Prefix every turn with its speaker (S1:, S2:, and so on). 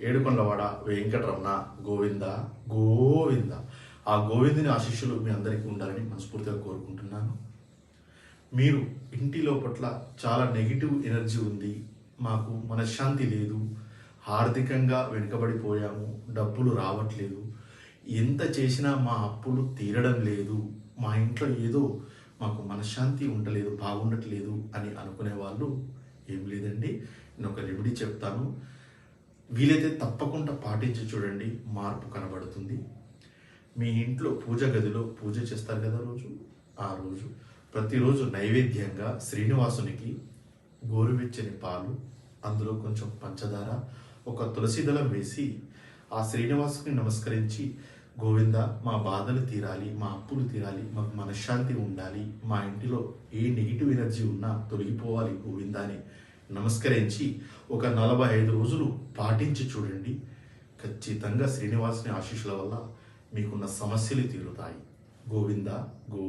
S1: ఏడుకొండవాడ వెంకటరమణ గోవింద గోవింద. ఆ గోవిందుని ఆశీస్సులు మీ అందరికీ ఉండాలని మనస్ఫూర్తిగా కోరుకుంటున్నాను. మీరు ఇంటి లోపట్ల చాలా నెగిటివ్ ఎనర్జీ ఉంది, మాకు మనశ్శాంతి లేదు, ఆర్థికంగా వెనుకబడిపోయాము, డబ్బులు రావట్లేదు, ఎంత చేసినా మా అప్పులు తీరడం లేదు, మా ఇంట్లో ఏదో మాకు మనశ్శాంతి ఉండలేదు, బాగుండట్లేదు అని అనుకునే వాళ్ళు ఏం లేదండి, నేను ఒక రెమెడీ చెప్తాను. వీలైతే తప్పకుండా పాటించి చూడండి, మార్పు కనబడుతుంది. మీ ఇంట్లో పూజ గదిలో పూజ చేస్తారు కదా ఆ రోజు ప్రతిరోజు నైవేద్యంగా శ్రీనివాసునికి గోరువెచ్చని పాలు, అందులో కొంచెం పంచదార, ఒక తులసి దళం వేసి ఆ శ్రీనివాసుని నమస్కరించి, గోవింద మా బాధలు తీరాలి, మా అప్పులు తీరాలి, మాకు మనశ్శాంతి ఉండాలి, మా ఇంటిలో ఏ నెగిటివ్ ఎనర్జీ ఉన్నా తొలగిపోవాలి గోవింద అని నమస్కరించి ఒక 45 రోజులు పాటించి చూడండి. ఖచ్చితంగా శ్రీనివాసుని ఆశీస్సుల వల్ల మీకున్న సమస్యలు తీరుతాయి. గోవింద గో